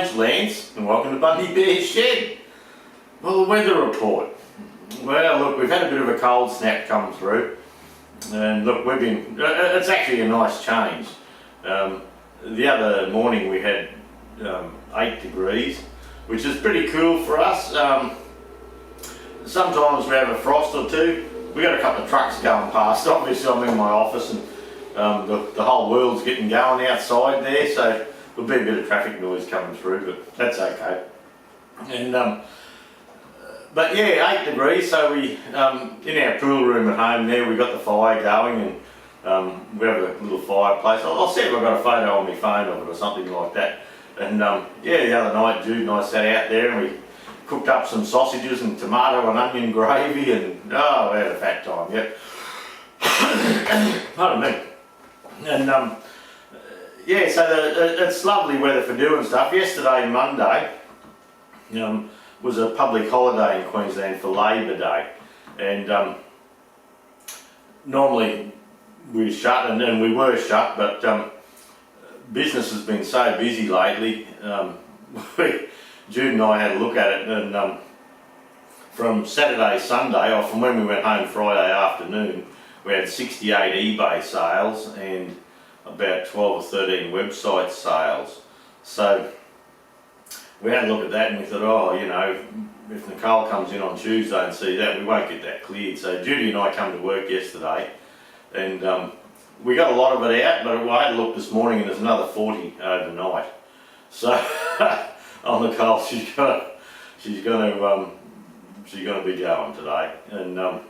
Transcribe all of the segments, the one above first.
name's Lance and welcome to Bundy Bear's Shed. Well, the weather report. Well, look, we've had a bit of a cold snap come through and look, it's actually a nice change. The other morning we had 8 degrees, which is pretty cool for us. Sometimes we have a frost or two. We got a couple of trucks going past. Obviously I'm in my office and the whole world's getting going outside there, so there'll be a bit of traffic noise coming through, but that's okay. And but yeah, 8 degrees, so we in our pool room at home there we've got the fire going and we have a little fireplace. I'll see if I've got a photo on my phone of it or something like that. And yeah, the other night Jude and I sat out there and we cooked up some sausages and tomato and onion gravy and oh, we had a fat time, yep. Pardon me. And yeah, so it's lovely weather for doing stuff. Yesterday, Monday, was a public holiday in Queensland for Labour Day, and normally we're shut, and we were shut, but business has been so busy lately. Jude and I had a look at it, and from Saturday, Sunday, or from when we went home Friday afternoon, we had 68 eBay sales and about 12 or 13 website sales. So we had a look at that and we thought, oh, you know, if Nicole comes in on Tuesday and see that, we won't get that cleared. So Judy and I come to work yesterday and we got a lot of it out, but I had a look this morning and there's another 40 overnight. So oh, Nicole, she's gonna be going today. And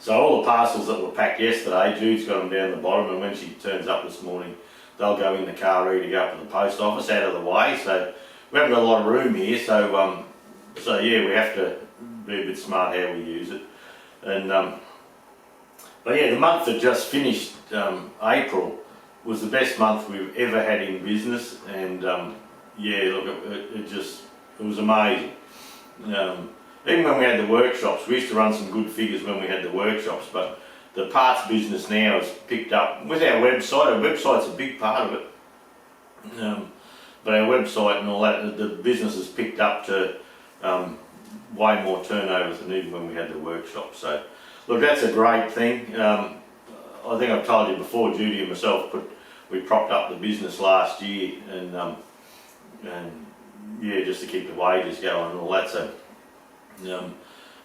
so all the parcels that were packed yesterday, Jude's got them down the bottom, and when she turns up this morning, they'll go in the car ready to go up to the post office out of the way. So we haven't got a lot of room here, so so yeah, we have to be a bit smart how we use it. And but yeah, the month that just finished, April, was the best month we've ever had in business, and yeah, look, it was amazing. Even when we had the workshops, we used to run some good figures when we had the workshops, but the parts business now has picked up with our website. Our website's a big part of it, but our website and all that, the business has picked up to way more turnover than even when we had the workshop. So look, that's a great thing. I think I've told you before, Judy and myself we propped up the business last year, and yeah, just to keep the wages going and all that. So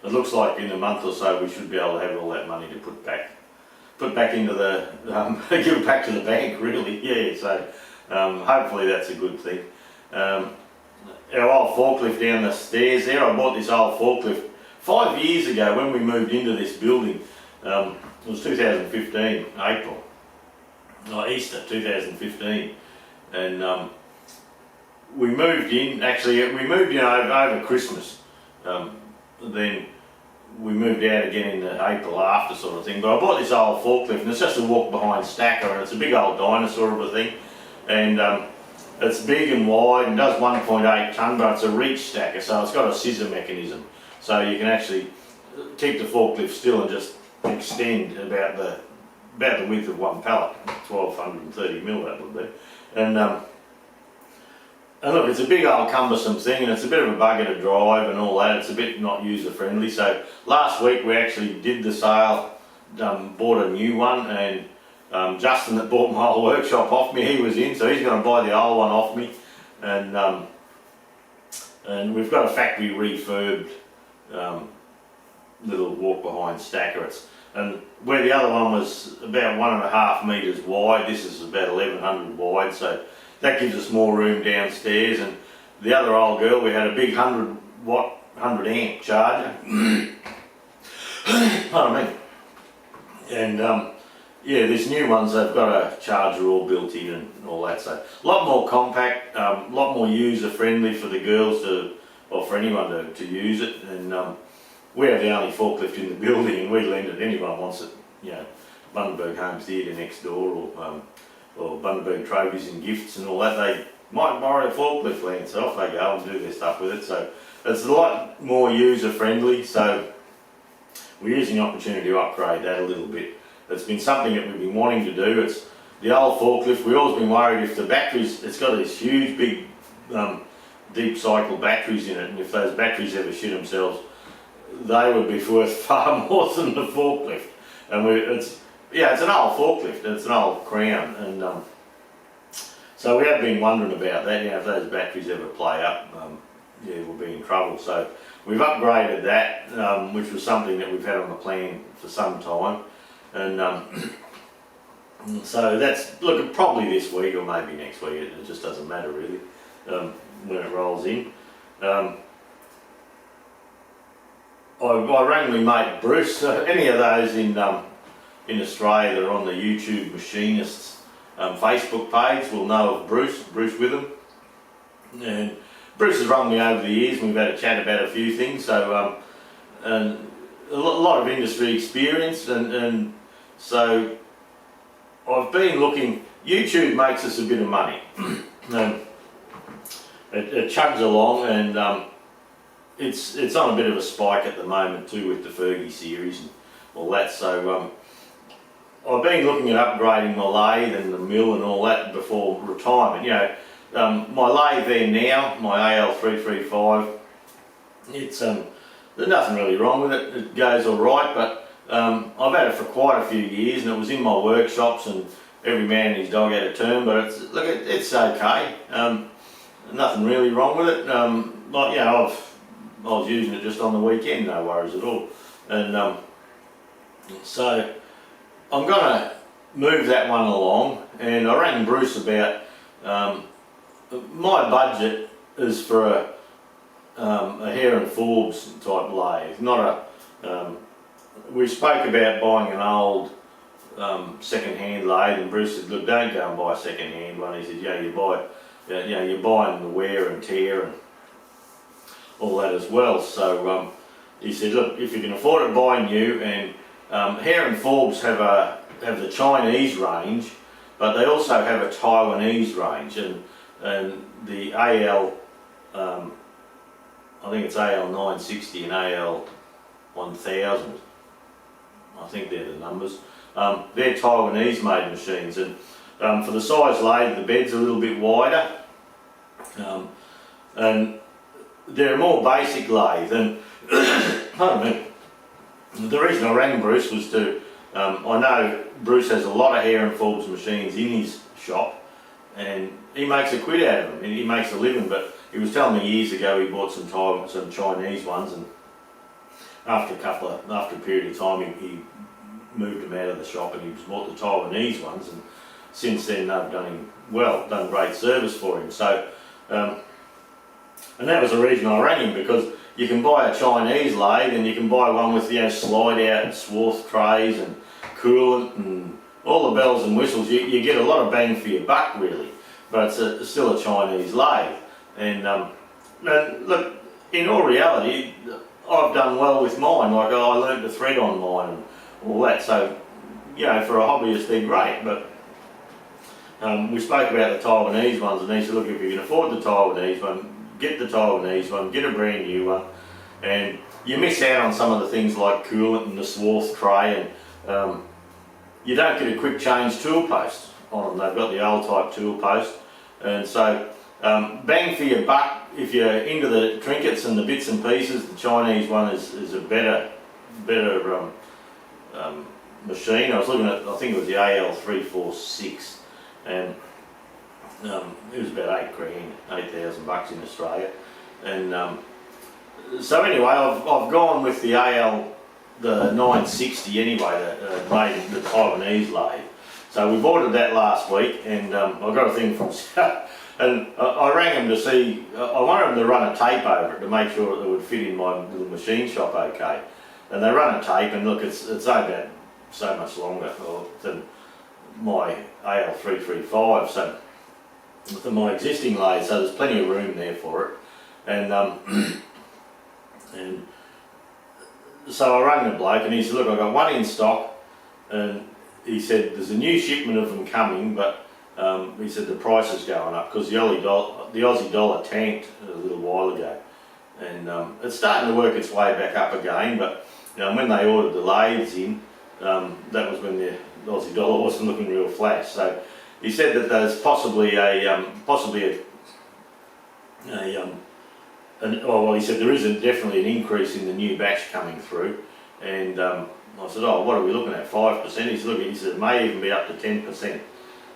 it looks like in a month or so we should be able to have all that money to put back into the give it back to the bank, really. Yeah, so hopefully that's a good thing. Our old forklift down the stairs there, I bought this old forklift 5 years ago when we moved into this building. It was 2015 April, Easter 2015, and we moved in. Actually, we moved in over Christmas. Then we moved out again in the April after sort of thing. But I bought this old forklift, and it's just a walk behind stacker, and it's a big old dinosaur of a thing, and it's big and wide and does 1.8 tonne, but it's a reach stacker, so it's got a scissor mechanism, so you can actually keep the forklift still and just extend about the width of one pallet, 1230 mil that would be, and look, it's a big old cumbersome thing, and it's a bit of a bugger to drive and all that. It's a bit not user friendly. So last week we actually did the sale, bought a new one, and Justin that bought my whole workshop off me, he was in, so he's going to buy the old one off me, and we've got a factory refurbed little walk behind stacker. And where the other one was about 1.5 metres wide, this is about 1100 wide, so that gives us more room downstairs. And the other old girl, we had a big 100 watt, 100 amp charger. Pardon me. And yeah, this new ones, they've got a charger all built in and all that. So a lot more compact, a lot more user friendly for the girls or for anyone to use it. And we're the only forklift in the building, and we lend it. Anyone wants it, you know, Bundaberg Home Theatre next door, or Bundaberg Trophies and Gifts and all that, they might borrow a forklift land, so off they go and do their stuff with it. So it's a lot more user friendly, so we're using the opportunity to upgrade that a little bit. It's been something that we've been wanting to do. It's the old forklift, we've always been worried if the batteries, it's got this huge big deep cycle batteries in it, and if those batteries ever shit themselves, they would be worth far more than the forklift. And it's an old forklift, it's an old Crown, and so we have been wondering about that. If those batteries ever play up, we'll be in trouble. So we've upgraded that, which was something that we've had on the plan for some time, and so that's probably this week or maybe next week. It just doesn't matter really when it rolls in. I rang my mate Bruce. Any of those in Australia that are on the YouTube Machinists Facebook page will know of Bruce Witham. And Bruce has rung me over the years, and we've had a chat about a few things. So and a lot of industry experience, and so I've been looking. YouTube makes us a bit of money. It chugs along, and it's on a bit of a spike at the moment too with the Fergie series and all that. So I've been looking at upgrading my lathe and the mill and all that before retirement. My lathe there now, my AL335, it's there's nothing really wrong with it. It goes all right, but I've had it for quite a few years, and it was in my workshops, and every man and his dog had a turn. But it's okay. Nothing really wrong with it. I was using it just on the weekend, no worries at all. And so I'm going to move that one along, and I rang Bruce about my budget is for a Hare and Forbes type lathe, not a. We spoke about buying an old second-hand lathe, and Bruce said, "Look, don't go and buy a second-hand one." He said, you're buying the wear and tear and all that as well. So he said, look, if you can afford it, buy new. And Hare and Forbes have the Chinese range, but they also have a Taiwanese range, and the AL, I think it's AL 960 and AL 1000. I think they're the numbers. They're Taiwanese made machines, and for the size lathe, the bed's a little bit wider, and they're a more basic lathe. And pardon me, the reason I rang Bruce was to, I know Bruce has a lot of Hare and Forbes machines in his shop, and he makes a quid out of them, and he makes a living. But he was telling me years ago he bought some Chinese ones, and after a period of time he moved them out of the shop, and he bought the Taiwanese ones, and since then they've done great service for him. So and that was the reason I rang him, because you can buy a Chinese lathe, and you can buy one with slide out swarth trays and coolant and all the bells and whistles. You get a lot of bang for your buck really, but it's still a Chinese lathe. And look, in all reality, I've done well with mine. Like, I learned to thread on mine and all that. So for a hobbyist, they're great. But we spoke about the Taiwanese ones, and he said, look, if you can afford the Taiwanese one, get the Taiwanese one, get a brand new one. And you miss out on some of the things like coolant and the swarth tray, and you don't get a quick change tool post on them. They've got the old type tool post, and so bang for your buck. If you're into the trinkets and the bits and pieces, the Chinese one is a better machine. I was looking at, I think it was the AL346, and it was about $8,000 in Australia. And so anyway, I've gone with the the 960 anyway, made the Taiwanese lathe. So we ordered that last week, and I got a thing from and I rang them to see, I wanted them to run a tape over it to make sure that it would fit in my little machine shop okay. And they run a tape, and look, it's about so much longer than my AL335, so than my existing lathe, so there's plenty of room there for it. And and so I rang the bloke, and he said, look, I've got one in stock, and he said there's a new shipment of them coming, but he said the price is going up because the Aussie dollar tanked a little while ago, and it's starting to work its way back up again. But when they ordered the lathes in, that was when the Aussie dollar wasn't looking real flash. So he said that there's possibly a well, he said there is definitely an increase in the new batch coming through, and I said, oh, what are we looking at, 5%? He said, look, he said, it may even be up to 10%.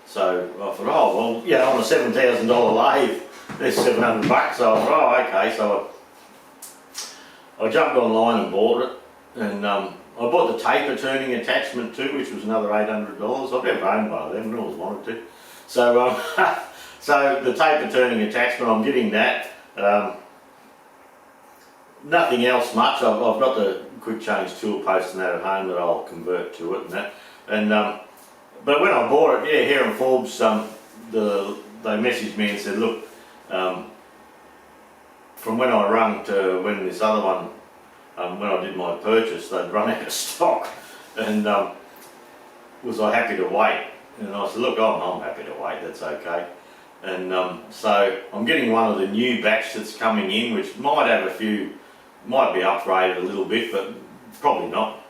So I thought, oh, well, yeah, on a $7,000 lathe, there's $700. So I thought, oh, okay. So I jumped online and bought it, and I bought the taper turning attachment too, which was another $800. I've never owned one of them, I always wanted to. So, so the taper turning attachment, I'm getting that. Nothing else much. I've got the quick change tool post and that at home that I'll convert to it and that. And but when I bought it, yeah, here in Forbes, they messaged me and said, look, from when I rung to when this other one, when I did my purchase, they'd run out of stock, and was I happy to wait? And I said, look, I'm happy to wait, that's okay. And so I'm getting one of the new batch that's coming in, which might have a few, might be upgraded a little bit, but probably not.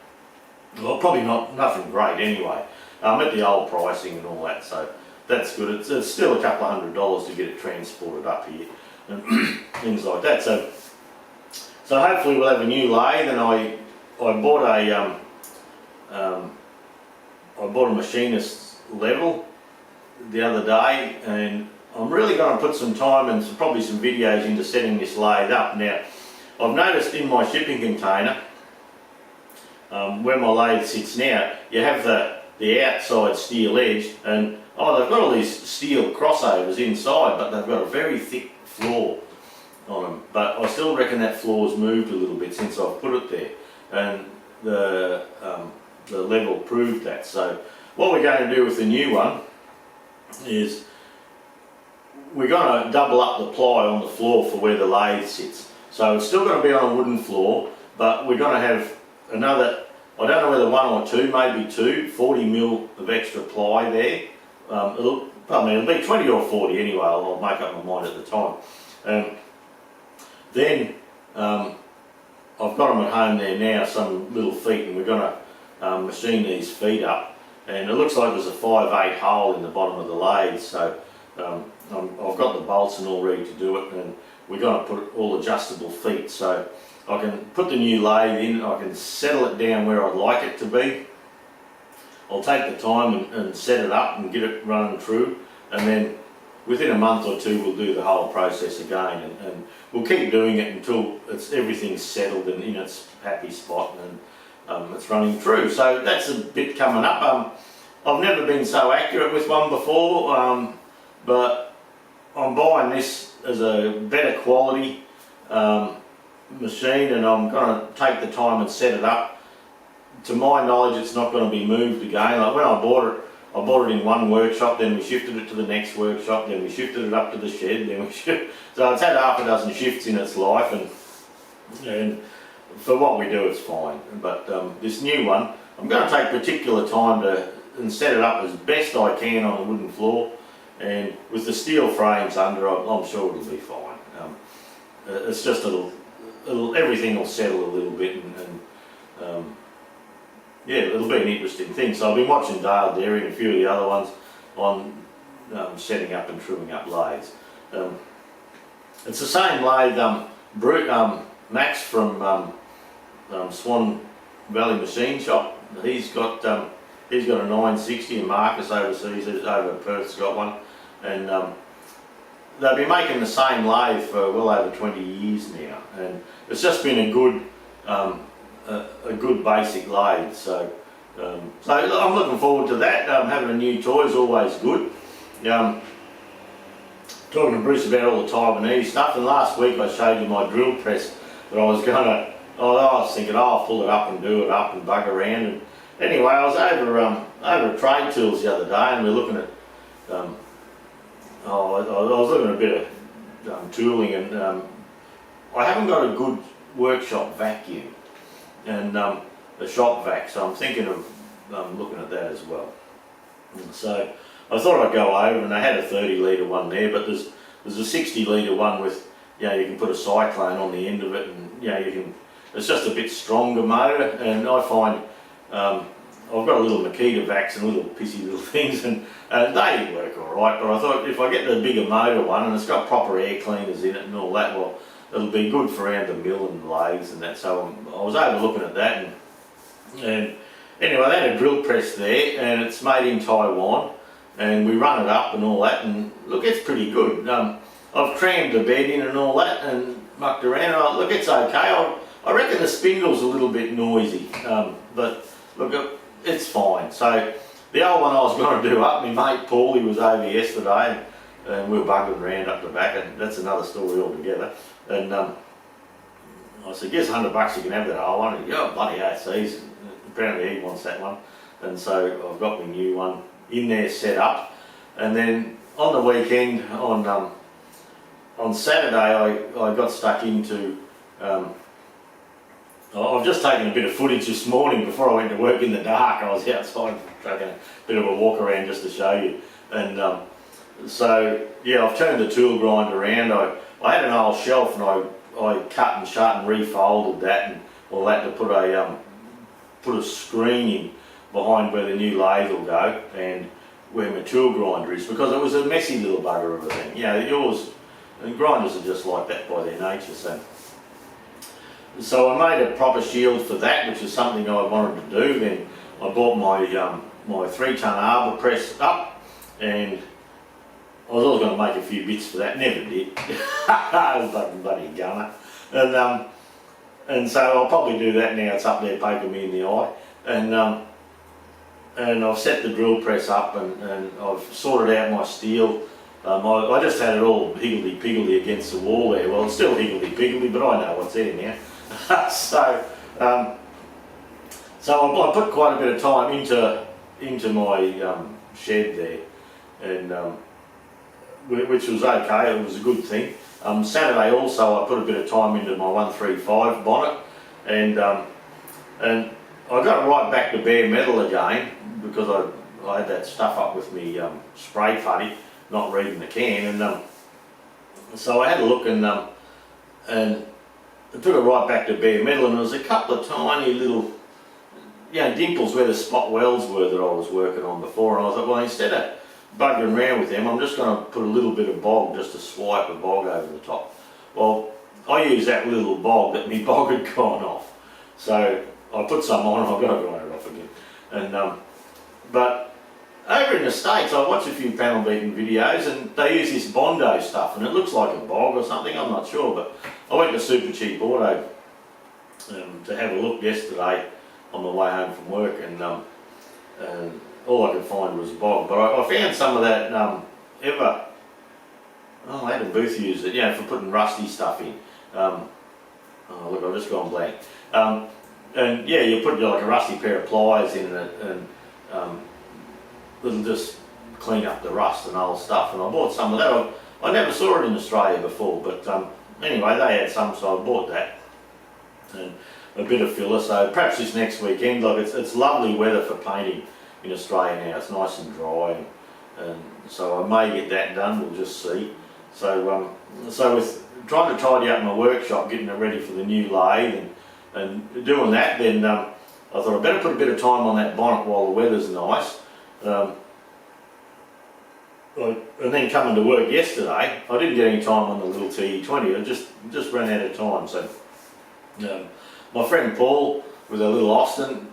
Well, probably not, nothing great anyway. At the old pricing and all that, so that's good. It's still a couple of $100 to get it transported up here and things like that. So hopefully we'll have a new lathe. And I bought a machinist level the other day, and I'm really going to put some time and probably some videos into setting this lathe up. Now, I've noticed in my shipping container, where my lathe sits now, you have the outside steel edge, and they've got all these steel crossovers inside, but they've got a very thick floor on them. But I still reckon that floor's moved a little bit since I've put it there, and the level proved that. So what we're going to do with the new one is we're going to double up the ply on the floor for where the lathe sits. So it's still going to be on a wooden floor, but we're going to have another, I don't know whether one or two, maybe two, 40mm of extra ply there. It'll be 20 or 40 anyway, I'll make up my mind at the time. Then I've got them at home there now, some little feet, and we're going to machine these feet up. And it looks like there's a 5/8 hole in the bottom of the lathe, so I've got the bolts and all ready to do it, and we're going to put all adjustable feet. So I can put the new lathe in, I can settle it down where I'd like it to be. I'll take the time and set it up and get it running true, and then within a month or two we'll do the whole process again, and we'll keep doing it until everything's settled and in its happy spot, and it's running true. So that's a bit coming up. I've never been so accurate with one before, but I'm buying this as a better quality machine, and I'm going to take the time and set it up. To my knowledge, it's not going to be moved again. Like when I bought it in one workshop, then we shifted it to the next workshop, then we shifted it up to the shed, then we so it's had half a dozen shifts in its life, and for what we do, it's fine. But this new one, I'm going to take particular time and set it up as best I can on a wooden floor, and with the steel frames under, I'm sure it'll be fine. It's just everything will settle a little bit, and yeah, it'll be an interesting thing. So I've been watching Dale Dairy and a few of the other ones on setting up and trimming up lathes. It's the same lathe Max from Swan Valley Machine Shop. He's got a 960, and Marcus overseas over Perth's got one, and they've been making the same lathe for well over 20 years now, and it's just been a good basic lathe. So I'm looking forward to that. Having a new toy is always good. Talking to Bruce about all the Taiwanese stuff, and last week I showed you my drill press that I was thinking, I'll pull it up and do it up and bug around. And anyway, I was over at Trade Tools the other day, and we're looking at I was looking at a bit of tooling, and I haven't got a good workshop vacuum and a shop vac, so I'm thinking of looking at that as well. And so I thought I'd go over, and I had a 30 litre one there, but there's a 60 litre one with, you can put a cyclone on the end of it, and it's just a bit stronger motor, and I find I've got a little Makita vacs and little pissy little things, and they work alright, but I thought if I get the bigger motor one, and it's got proper air cleaners in it and all that, well, it'll be good for around the mill and lathes and that. So I was overlooking at that, and anyway, they had a drill press there, and it's made in Taiwan, and we run it up and all that, and look, it's pretty good. I've crammed the bed in and all that, and mucked around, and look, it's okay. I reckon the spindle's a little bit noisy, but look, it's fine. So the old one I was going to do up, my mate Paul, he was over yesterday, and we were bugging around up the back, and that's another story altogether. And I said, guess $100 you can have that old one. And yeah, bloody hell, so apparently he wants that one. And so I've got my new one in there set up. And then on the weekend, on Saturday, I got stuck into, I've just taken a bit of footage this morning before I went to work in the dark. I was outside taking a bit of a walk around just to show you. And so, yeah, I've turned the tool grind around. I had an old shelf, and I cut and shut and refolded that and all that to put a screen in behind where the new lathe will go and where my tool grinder is, because it was a messy little bugger of a thing. You know, yours, and grinders are just like that by their nature. So I made a proper shield for that, which is something I wanted to do. Then I bought my 3-ton arbor press up, and I was always going to make a few bits for that, never did. I was a bloody gunner. And so I'll probably do that now. It's up there poking me in the eye. And I've set the drill press up, and I've sorted out my steel. I just had it all higgledy-piggledy against the wall there. Well, it's still higgledy-piggledy, but I know what's there now. So I put quite a bit of time into my shed there, and which was okay. It was a good thing. Saturday also I put a bit of time into my 135 bonnet, and I got right back to bare metal again, because I had that stuff up with me spray putty, not reading the can, and so I had a look, and I took it right back to bare metal, and there was a couple of tiny little, dimples where the spot welds were that I was working on before, and I thought, well, instead of buggering around with them, I'm just going to put a little bit of bog, just to swipe a bog over the top. Well, I used that little bog that my bog had gone off, so I put some on, and I've got to grind it off again. And but over in the States, I watch a few panel beating videos, and they use this Bondo stuff, and it looks like a bog or something, I'm not sure, but I went to Super Cheap Auto to have a look yesterday on the way home from work, and all I could find was bog. But I found some of that Adam Booth used it, for putting rusty stuff in. Look, I've just gone blank. And yeah, you put like a rusty pair of pliers in it, and it'll just clean up the rust and old stuff. And I bought some of that. I never saw it in Australia before, but anyway, they had some, so I bought that. And a bit of filler, so perhaps this next weekend. Like, it's lovely weather for painting in Australia now. It's nice and dry, and so I may get that done, we'll just see. So with trying to tidy up my workshop, getting it ready for the new lathe, and doing that, then I thought I'd better put a bit of time on that bonnet while the weather's nice. And then coming to work yesterday, I didn't get any time on the little TE20. I just ran out of time. So my friend Paul with a little Austin,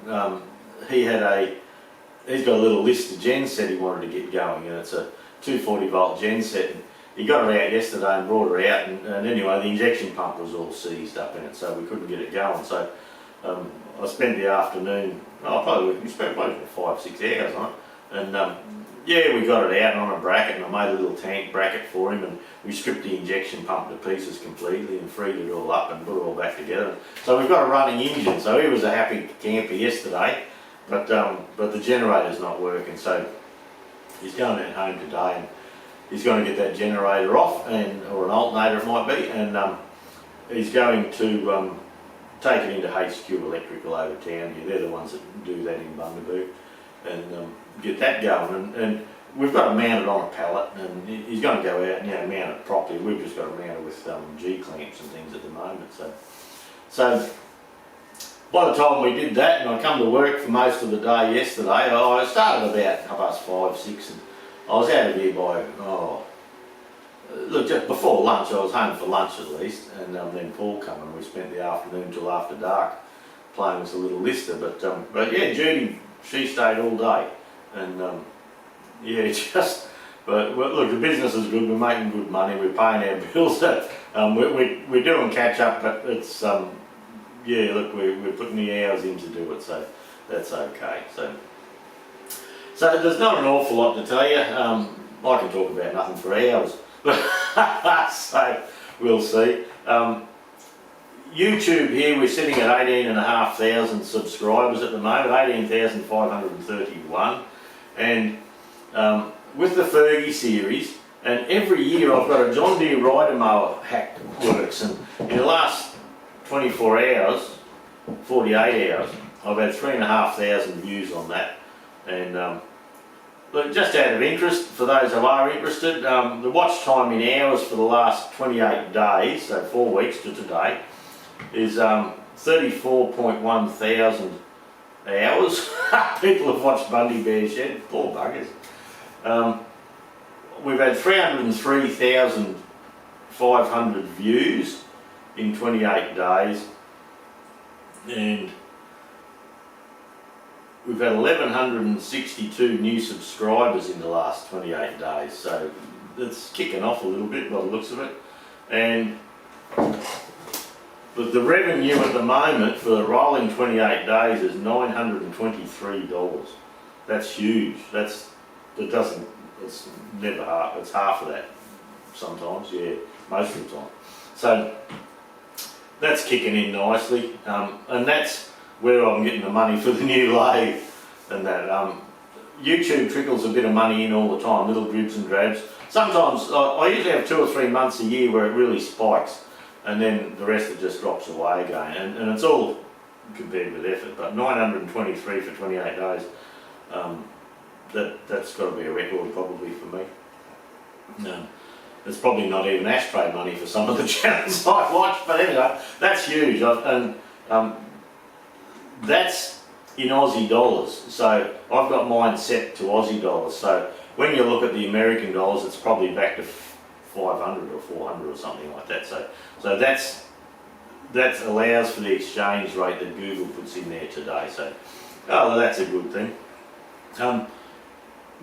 he's got a little Lister gen set he wanted to get going, and it's a 240 volt gen set. And he got her out yesterday and brought her out, and anyway, the injection pump was all seized up in it, so we couldn't get it going. So I spent the afternoon, we spent probably 5-6 hours on it, and yeah, we got it out on a bracket, and I made a little tank bracket for him, and we stripped the injection pump to pieces completely and freed it all up and put it all back together. So we've got a running engine, so he was a happy camper yesterday, but the generator's not working, so he's going out home today, and he's going to get that generator off, or an alternator it might be, and he's going to take it into HQ Electrical over town. Yeah, they're the ones that do that in Bundy Bear, and get that going. And we've got to mount it on a pallet, and he's going to go out and mount it properly. We've just got to mount it with G clamps and things at the moment. So by the time we did that, and I come to work for most of the day yesterday, I started about 5:30, 6, and I was out of here by, look, just before lunch. I was home for lunch at least, and then Paul came and we spent the afternoon till after dark playing with a little lister. But yeah, Judy, she stayed all day, and yeah, just. But look, the business is good. We're making good money. We're paying our bills. We're doing catch up, but it's yeah. Look, we're putting the hours in to do it, so that's okay. So there's not an awful lot to tell you. I can talk about nothing for hours, so we'll see. YouTube here, we're sitting at 18,500 subscribers at the moment, 18,531, and with the Fergie series, and every year I've got a John Deere rider mower hack works, and in the last 24 hours, 48 hours, I've had 3,500 views on that. And look, just out of interest, for those who are interested, the watch time in hours for the last 28 days, so 4 weeks to today, is 34.1 thousand hours. People have watched Bundy Bear's Shed, poor buggers. We've had 303,500 views in 28 days, and we've had 1,162 new subscribers in the last 28 days, so it's kicking off a little bit by the looks of it. And but the revenue at the moment for the rolling 28 days is $923. That's huge. It's never half, it's half of that sometimes, yeah, most of the time. So that's kicking in nicely, and that's where I'm getting the money for the new lathe and that. YouTube trickles a bit of money in all the time, little dribs and drabs. Sometimes, I usually have 2 or 3 months a year where it really spikes, and then the rest of it just drops away again, and it's all compared with effort. But 923 for 28 days, that's got to be a record probably for me. It's probably not even ashtray money for some of the channels I watch, but anyway, that's huge. And that's in Aussie dollars, so I've got mine set to Aussie dollars. So when you look at the American dollars, it's probably back to 500 or 400 or something like that. So that allows for the exchange rate that Google puts in there today. So that's a good thing.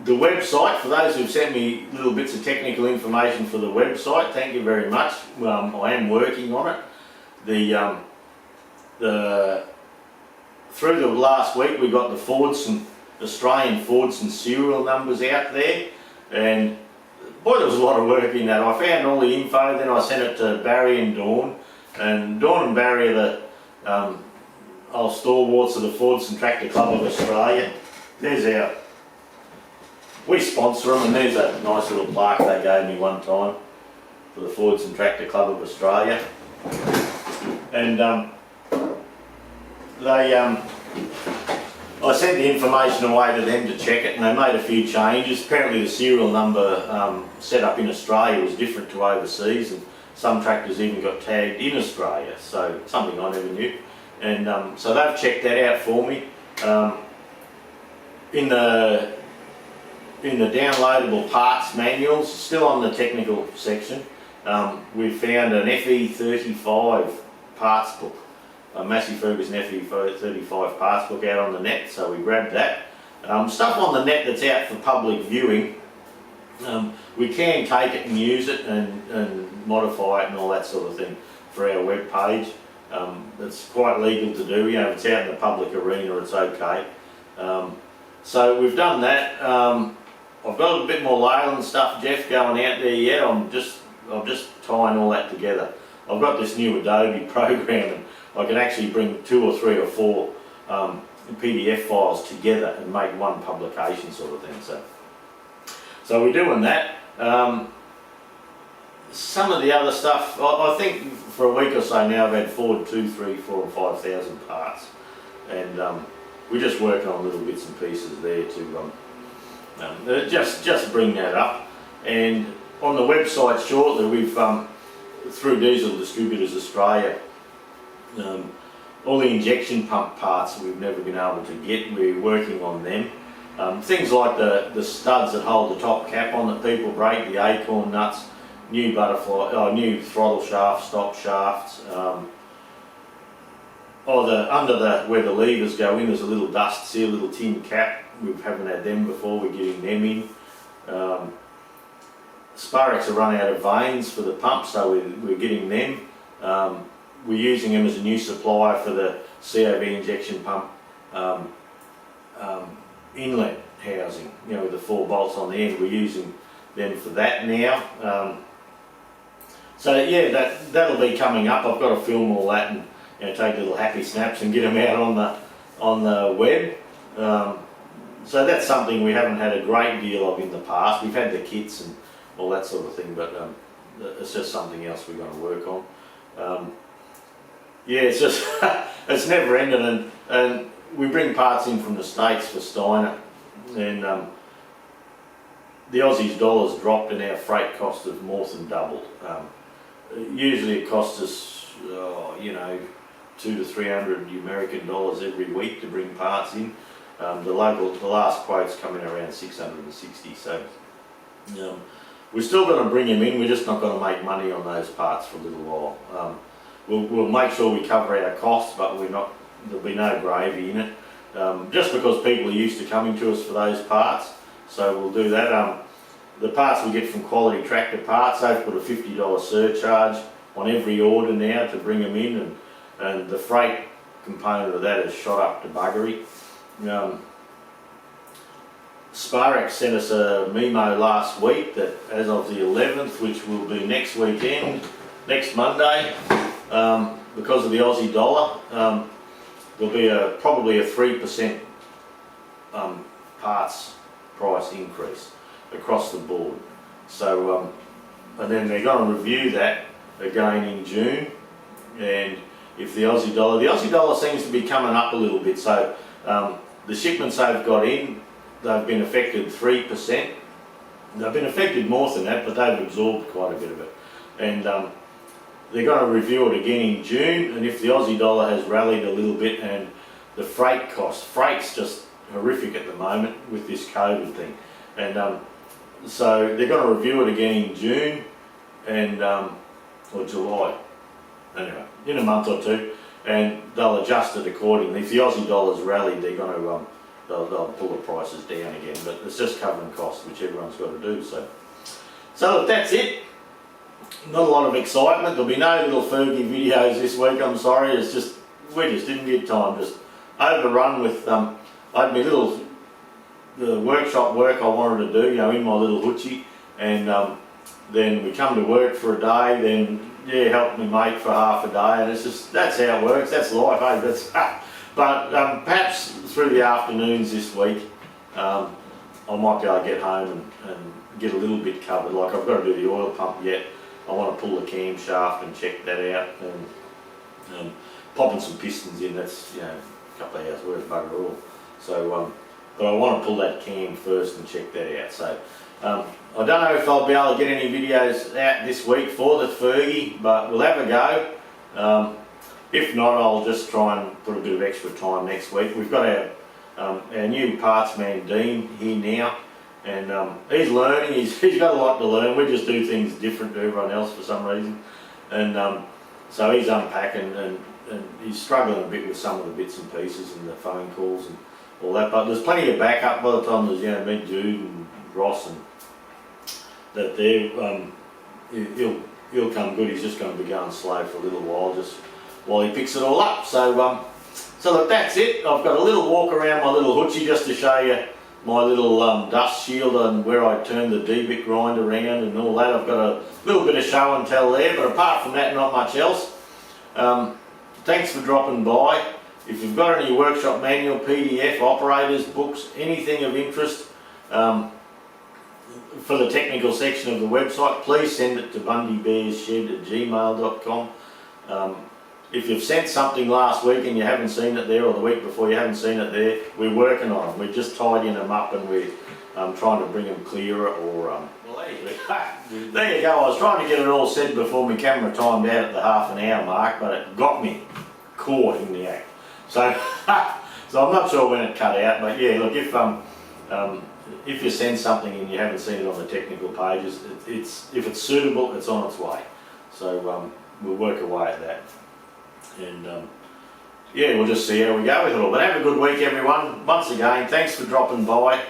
The website, for those who've sent me little bits of technical information for the website, thank you very much. I am working on it. Through the last week, we got the Australian Fordson serial numbers out there, and boy, there was a lot of work in that. I found all the info, then I sent it to Barry and Dawn, and Barry are the old stalwarts of the Fordson Tractor Club of Australia. We sponsor them, and there's a nice little plaque they gave me one time for the Fordson Tractor Club of Australia. And I sent the information away to them to check it, and they made a few changes. Apparently the serial number set up in Australia was different to overseas, and some tractors even got tagged in Australia, so something I never knew. And so they've checked that out for me. In the downloadable parts manuals, still on the technical section, we found an FE35 parts book, a Massey Ferguson FE35 parts book out on the net, so we grabbed that. Stuff on the net that's out for public viewing, we can take it and use it and modify it and all that sort of thing for our web page. It's quite legal to do, if it's out in the public arena, it's okay. So we've done that. I've got a little bit more Leyland stuff, Jeff, going out there yet. I'm just tying all that together. I've got this new Adobe program, and I can actually bring 2 or 3 or 4 PDF files together and make one publication sort of thing. So we're doing that. Some of the other stuff, I think for a week or so now I've had 4, 2, 3, 4 and 5,000 parts, and we're just working on little bits and pieces there to just bring that up. And on the website shortly, we've through Diesel Distributors Australia, all the injection pump parts we've never been able to get. We're working on them. Things like the studs that hold the top cap on that people break, the acorn nuts, new butterfly, new throttle shafts, stop shafts. Where the levers go in, there's a little dust seal, a little tin cap. We haven't had them before. We're getting them in. Sparex are running out of vanes for the pump, so we're getting them. We're using them as a new supplier for the COV injection pump inlet housing, with the 4 bolts on the end. We're using them for that now. So yeah, that'll be coming up. I've got to film all that and take little happy snaps and get them out on the web. So that's something we haven't had a great deal of in the past. We've had the kits and all that sort of thing, but it's just something else we're going to work on. Yeah, it's just it's never ending, and we bring parts in from the States for Steiner, and the Aussie's dollar's dropped and our freight costs have more than doubled. Usually it costs us, 200 to 300 American dollars every week to bring parts in. The last quote's coming around 660, so we're still going to bring them in. We're just not going to make money on those parts for a little while. We'll make sure we cover our costs, but there'll be no gravy in it. Just because people are used to coming to us for those parts, so we'll do that. The parts we get from Quality Tractor Parts, they've put a $50 surcharge on every order now to bring them in, and the freight component of that has shot up to buggery. Sparex sent us a memo last week that as of the 11th, which will be next weekend, next Monday, because of the Aussie dollar, there'll be probably a 3% parts price increase across the board. So, and then they're going to review that again in June. And if the Aussie dollar seems to be coming up a little bit. So the shipments they've got in, they've been affected 3%. They've been affected more than that, but they've absorbed quite a bit of it. And they're going to review it again in June. And if the Aussie dollar has rallied a little bit, and the freight's just horrific at the moment with this COVID thing. And so they're going to review it again in June and or July, anyway, in a month or two, and they'll adjust it accordingly. If the Aussie dollar's rallied, they're going to they'll pull the prices down again. But it's just covering costs, which everyone's got to do. So look, that's it. Not a lot of excitement. There'll be no little Fergie videos this week. I'm sorry. It's just we just didn't get time. Just overrun with I had my little the workshop work I wanted to do, in my little hoochie, and then we come to work for a day, then help me mate for half a day, and it's just that's how it works. That's life, eh? But perhaps through the afternoons this week, I might be able to get home and get a little bit covered. Like I've got to do the oil pump yet. I want to pull the camshaft and check that out, and popping some pistons in. That's a couple of hours worth of bugger all. So. But I want to pull that cam first and check that out. So I don't know if I'll be able to get any videos out this week for the Fergie, but we'll have a go. If not, I'll just try and put a bit of extra time next week. We've got our new parts man Dean here now, and he's learning. He's got a lot to learn. We just do things different to everyone else for some reason, and so he's unpacking and he's struggling a bit with some of the bits and pieces and the phone calls and all that, but there's plenty of backup by the time there's me, Jude and Ross, and that he'll come good. He's just going to be going slow for a little while, just while he picks it all up. So look, that's it. I've got a little walk around my little hoochie just to show you my little dust shield and where I turn the D-bit grind around and all that. I've got a little bit of show and tell there, but apart from that, not much else. Thanks for dropping by. If you've got any workshop manual, PDF, operators, books, anything of interest for the technical section of the website, please send it to bundybearsshed@gmail.com. If you've sent something last week and you haven't seen it there, or the week before you haven't seen it there, we're working on them. We're just tidying them up and we're trying to bring them clearer. Or there you go. I was trying to get it all said before my camera timed out at the half an hour mark, but it got me. caught in the act. So, so I'm not sure when it cut out, but yeah, look, if you send something and you haven't seen it on the technical pages, if it's suitable, it's on its way. So we'll work away at that, and yeah, we'll just see how we go with it all. But have a good week, everyone. Once again, thanks for dropping by.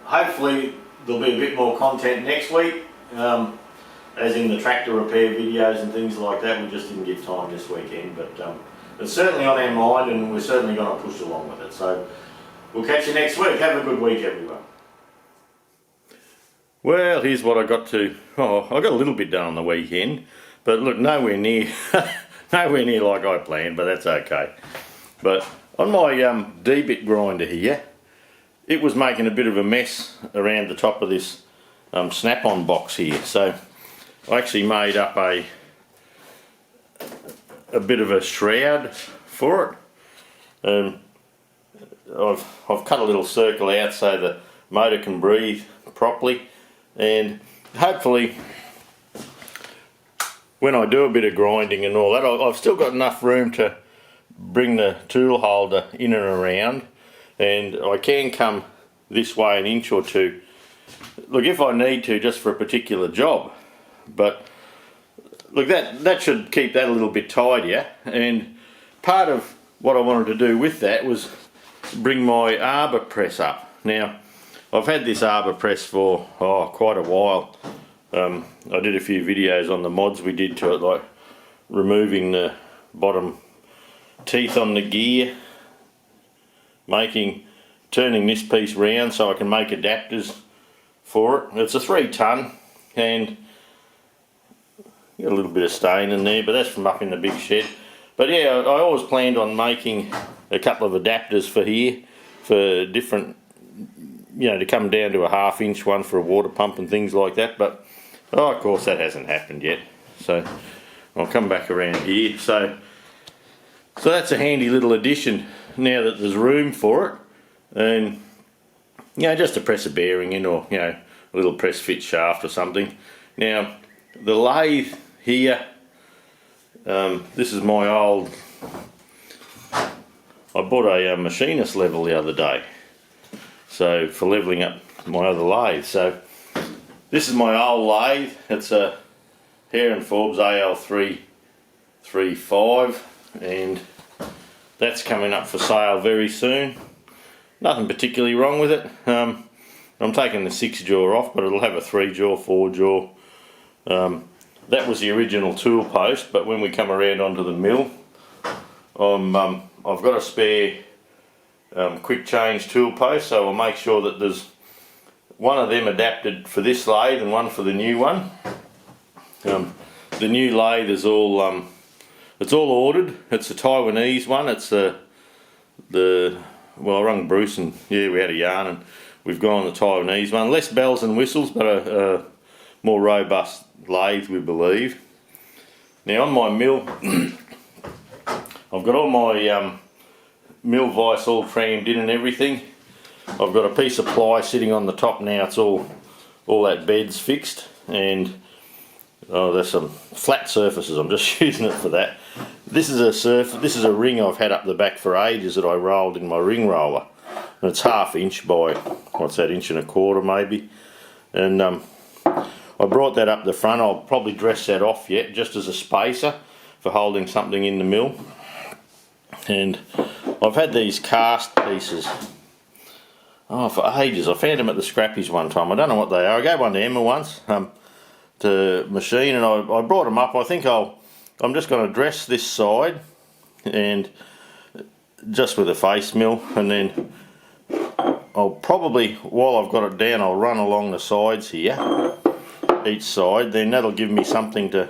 Hopefully there'll be a bit more content next week, as in the tractor repair videos and things like that. We just didn't get time this weekend, but it's certainly on our mind, and we're certainly going to push along with it. So we'll catch you next week. Have a good week, everyone. Well, here's what I got to. Oh, I got a little bit done on the weekend, but look, nowhere near, nowhere near like I planned. But that's okay. But on my D-bit grinder here, it was making a bit of a mess around the top of this snap-on box here. So I actually made up a bit of a shroud for it. I've cut a little circle out so the motor can breathe properly, and hopefully when I do a bit of grinding and all that, I've still got enough room to bring the tool holder in and around, and I can come this way an inch or two, look, if I need to, just for a particular job. But look, that should keep that a little bit tidier, and part of what I wanted to do with that was bring my arbor press up. Now, I've had this arbor press for quite a while. I did a few videos on the mods we did to it, like removing the bottom teeth on the gear, turning this piece round so I can make adapters for it. It's a 3 ton, and got a little bit of stain in there, but that's from up in the big shed. But yeah, I always planned on making a couple of adapters for here, for different, you know, to come down to a 1/2 inch one for a water pump and things like that. But of course that hasn't happened yet, so I'll come back around here. So that's a handy little addition now that there's room for it, and you know, just to press a bearing in, or you know, a little press fit shaft or something. Now the lathe here, this is my old, I bought a machinist level the other day, so for levelling up my other lathe. So this is my old lathe. It's a Hare and Forbes AL335, and that's coming up for sale very soon. Nothing particularly wrong with it. I'm taking the 6 jaw off, but it'll have a 3 jaw, 4 jaw. That was the original tool post, but when we come around onto the mill, I've got a spare quick change tool post, so I'll make sure that there's one of them adapted for this lathe and one for the new one. The new lathe is all it's all ordered. It's a Taiwanese one. It's well, I rung Bruce, and yeah, we had a yarn, and we've gone the Taiwanese one. Less bells and whistles, but a more robust lathe, we believe. Now on my mill, I've got all my mill vise all trammed in and everything. I've got a piece of ply sitting on the top now. It's all that bed's fixed, and there's some flat surfaces. I'm just using it for that. This is a ring I've had up the back for ages that I rolled in my ring roller, and it's 1/2 inch by, what's that, 1 1/4 maybe, and I brought that up the front. I'll probably dress that off yet, just as a spacer for holding something in the mill. And I've had these cast pieces for ages. I found them at the scrappies one time. I don't know what they are. I gave one to Emma once to machine, and I brought them up. I think I'm just going to dress this side, and just with a face mill, and then I'll probably, while I've got it down, I'll run along the sides here, each side. Then that'll give me something to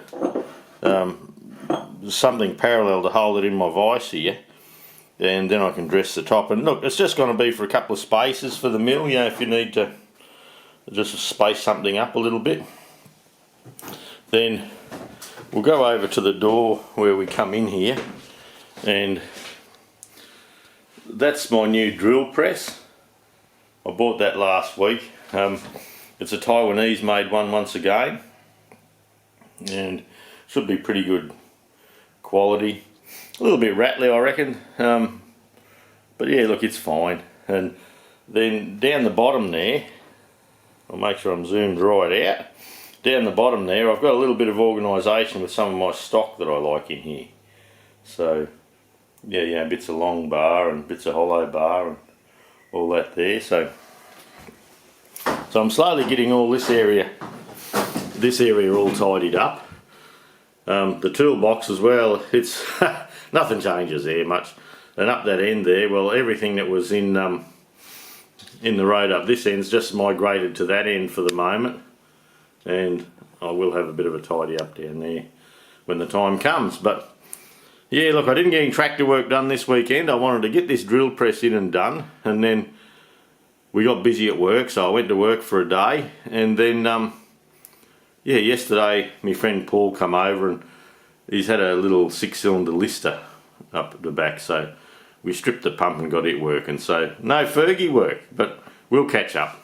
something parallel to hold it in my vise here, and then I can dress the top. And look, it's just going to be for a couple of spaces for the mill, you know, if you need to just space something up a little bit. Then we'll go over to the door where we come in here, and that's my new drill press. I bought that last week. It's a Taiwanese made one once again, and should be pretty good quality. A little bit rattly, I reckon, but yeah, look, it's fine. And then down the bottom there, I'll make sure I'm zoomed right out. Down the bottom there, I've got a little bit of organisation with some of my stock that I like in here. So yeah, bits of long bar and bits of hollow bar and all that there. So I'm slowly getting all this area all tidied up. The toolbox as well, it's nothing changes there much. And up that end there, well, everything that was in the road up this end's just migrated to that end for the moment. And I will have a bit of a tidy up down there when the time comes. But yeah, look, I didn't get any tractor work done this weekend. I wanted to get this drill press in and done, and then we got busy at work, so I went to work for a day. And then yeah, yesterday my friend Paul come over and he's had a little 6-cylinder lister up the back, so we stripped the pump and got it working. So no Fergie work, but we'll catch up.